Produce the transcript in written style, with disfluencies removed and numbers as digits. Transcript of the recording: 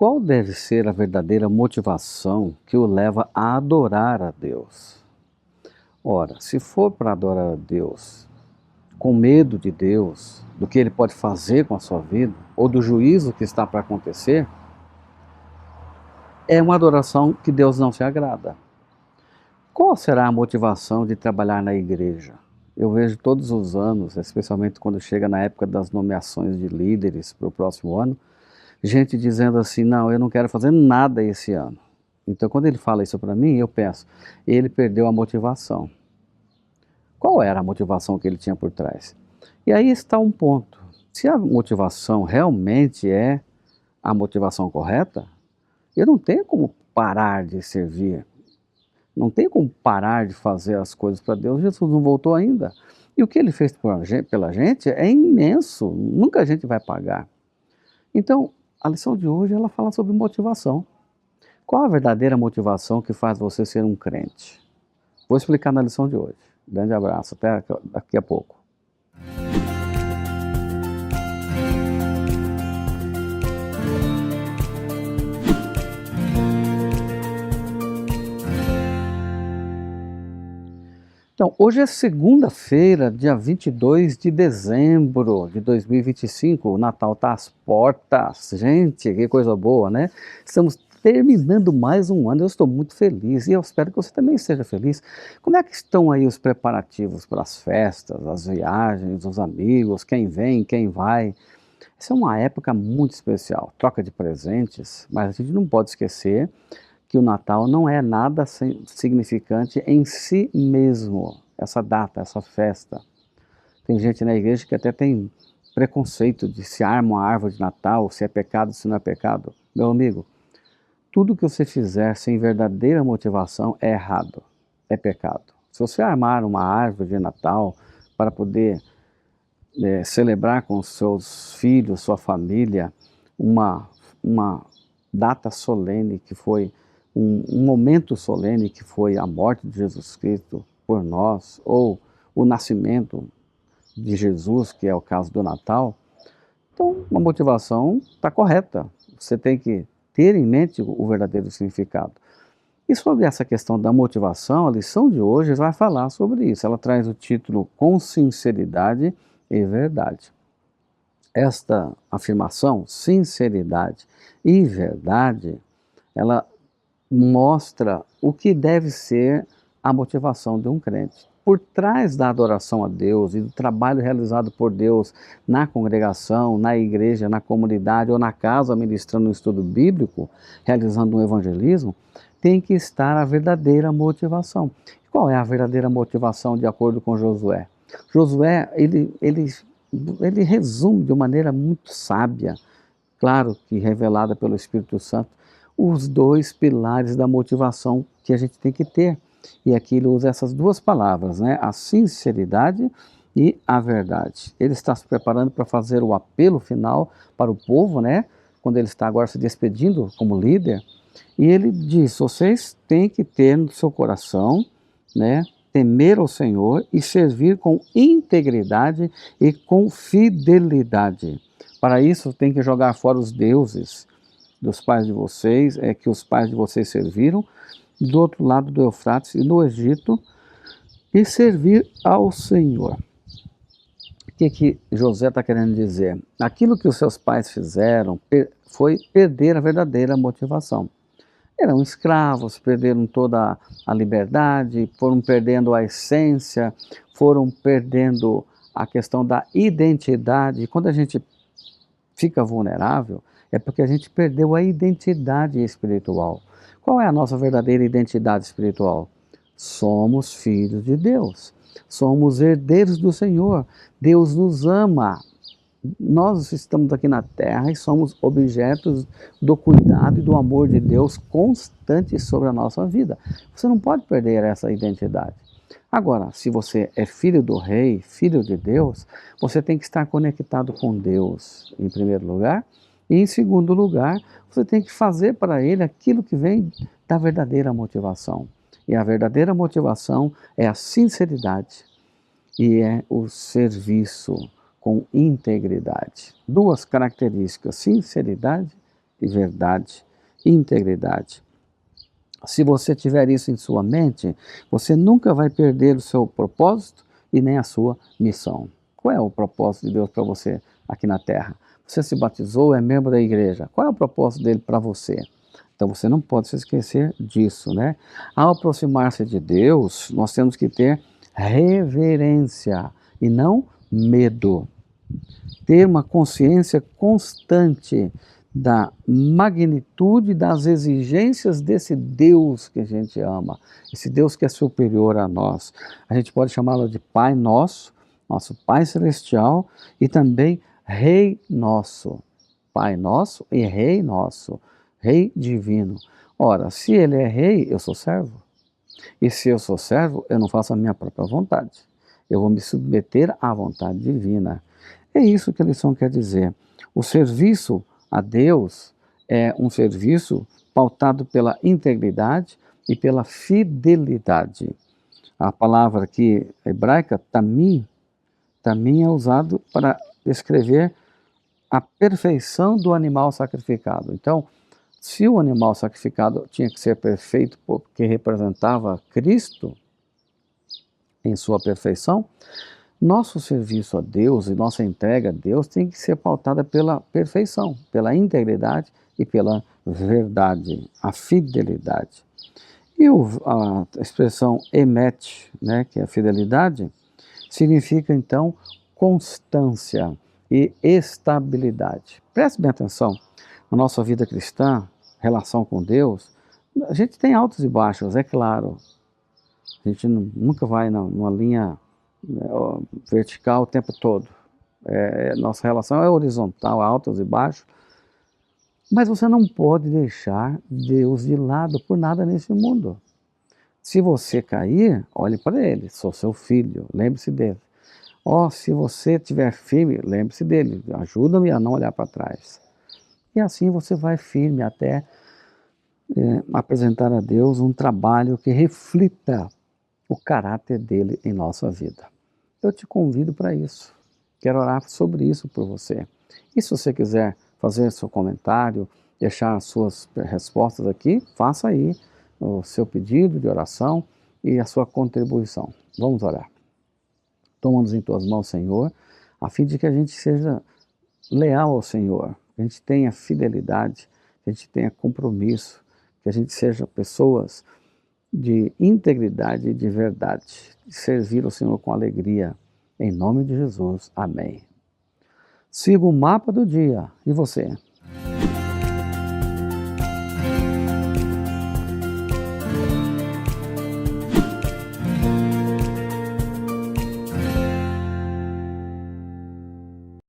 Qual deve ser a verdadeira motivação que o leva a adorar a Deus? Ora, se for para adorar a Deus com medo de Deus, do que Ele pode fazer com a sua vida, ou do juízo que está para acontecer, é uma adoração que Deus não se agrada. Qual será a motivação de trabalhar na igreja? Eu vejo todos os anos, especialmente quando chega na época das nomeações de líderes para o próximo ano, gente dizendo assim: não, eu não quero fazer nada esse ano. Então, quando ele fala isso para mim, eu penso, ele perdeu a motivação. Qual era a motivação que ele tinha por trás? E aí está um ponto. Se a motivação realmente é a motivação correta, eu não tenho como parar de servir. Não tem como parar de fazer as coisas para Deus. Jesus não voltou ainda. E o que ele fez pela gente é imenso. Nunca a gente vai pagar. Então, a lição de hoje ela fala sobre motivação. Qual a verdadeira motivação que faz você ser um crente? Vou explicar na lição de hoje. Grande abraço, até daqui a pouco. Então, hoje é segunda-feira, dia 22 de dezembro de 2025, o Natal está às portas. Gente, que coisa boa, né? Estamos terminando mais um ano, eu estou muito feliz e eu espero que você também esteja feliz. Como é que estão aí os preparativos para as festas, as viagens, os amigos, quem vem, quem vai? Essa é uma época muito especial, troca de presentes, mas a gente não pode esquecer que o Natal não é nada significante em si mesmo, essa data, essa festa. Tem gente na igreja que até tem preconceito de se arma uma árvore de Natal, se é pecado, se não é pecado. Meu amigo, tudo que você fizer sem verdadeira motivação é errado, é pecado. Se você armar uma árvore de Natal para poder celebrar com seus filhos, sua família, uma data solene que foi um momento solene que foi a morte de Jesus Cristo por nós, ou o nascimento de Jesus, que é o caso do Natal, então a motivação está correta. Você tem que ter em mente o verdadeiro significado. E sobre essa questão da motivação, a lição de hoje vai falar sobre isso. Ela traz o título Com Sinceridade e Verdade. Esta afirmação, sinceridade e verdade, ela mostra o que deve ser a motivação de um crente. Por trás da adoração a Deus e do trabalho realizado por Deus na congregação, na igreja, na comunidade ou na casa, ministrando um estudo bíblico, realizando um evangelismo, tem que estar a verdadeira motivação. Qual é a verdadeira motivação de acordo com Josué? Josué, ele resume de uma maneira muito sábia, claro que revelada pelo Espírito Santo, os dois pilares da motivação que a gente tem que ter. E aqui ele usa essas duas palavras, né? A sinceridade e a verdade. Ele está se preparando para fazer o apelo final para o povo, né? Quando ele está agora se despedindo como líder. E ele diz: vocês têm que ter no seu coração, né? Temer ao Senhor e servir com integridade e com fidelidade. Para isso, tem que jogar fora os deuses dos pais de vocês, que os pais de vocês serviram, do outro lado do Eufrates e no Egito, e servir ao Senhor. O que José está querendo dizer? Aquilo que os seus pais fizeram foi perder a verdadeira motivação. Eram escravos, perderam toda a liberdade, foram perdendo a essência, foram perdendo a questão da identidade. Quando a gente fica vulnerável, é porque a gente perdeu a identidade espiritual. Qual é a nossa verdadeira identidade espiritual? Somos filhos de Deus. Somos herdeiros do Senhor. Deus nos ama. Nós estamos aqui na terra e somos objetos do cuidado e do amor de Deus constante sobre a nossa vida. Você não pode perder essa identidade. Agora, se você é filho do rei, filho de Deus, você tem que estar conectado com Deus, em primeiro lugar. E em segundo lugar, você tem que fazer para ele aquilo que vem da verdadeira motivação. E a verdadeira motivação é a sinceridade e é o serviço com integridade. Duas características, sinceridade e verdade, integridade. Se você tiver isso em sua mente, você nunca vai perder o seu propósito e nem a sua missão. Qual é o propósito de Deus para você aqui na Terra? Você se batizou, é membro da igreja. Qual é o propósito dele para você? Então você não pode se esquecer disso, né? Ao aproximar-se de Deus, nós temos que ter reverência e não medo. Ter uma consciência constante da magnitude das exigências desse Deus que a gente ama, esse Deus que é superior a nós. A gente pode chamá-lo de Pai Nosso, nosso Pai Celestial, e também Rei Nosso. Pai Nosso e Rei Nosso, Rei Divino. Ora, se Ele é Rei, eu sou servo. E se eu sou servo, eu não faço a minha própria vontade. Eu vou me submeter à vontade divina. É isso que a lição quer dizer. O serviço a Deus é um serviço pautado pela integridade e pela fidelidade. A palavra aqui hebraica, tamim, tamim é usado para descrever a perfeição do animal sacrificado. Então, se o animal sacrificado tinha que ser perfeito porque representava Cristo em sua perfeição, nosso serviço a Deus e nossa entrega a Deus tem que ser pautada pela perfeição, pela integridade e pela verdade, a fidelidade. E a expressão emet, né, que é a fidelidade, significa então constância e estabilidade. Preste bem atenção, na nossa vida cristã, relação com Deus, a gente tem altos e baixos, é claro. A gente nunca vai numa linha vertical o tempo todo. Nossa relação é horizontal, altos e baixos, mas você não pode deixar Deus de lado por nada nesse mundo. Se você cair, olhe para Ele, sou seu filho, lembre-se dele. Se você estiver firme, lembre-se dele, ajuda-me a não olhar para trás. E assim você vai firme até apresentar a Deus um trabalho que reflita o caráter dele em nossa vida. Eu te convido para isso. Quero orar sobre isso por você. E se você quiser fazer seu comentário, deixar as suas respostas aqui, faça aí o seu pedido de oração e a sua contribuição. Vamos orar. Toma-nos em tuas mãos, Senhor, a fim de que a gente seja leal ao Senhor, que a gente tenha fidelidade, que a gente tenha compromisso, que a gente seja pessoas de integridade e de verdade, de servir ao Senhor com alegria. Em nome de Jesus. Amém. Siga o mapa do dia. E você?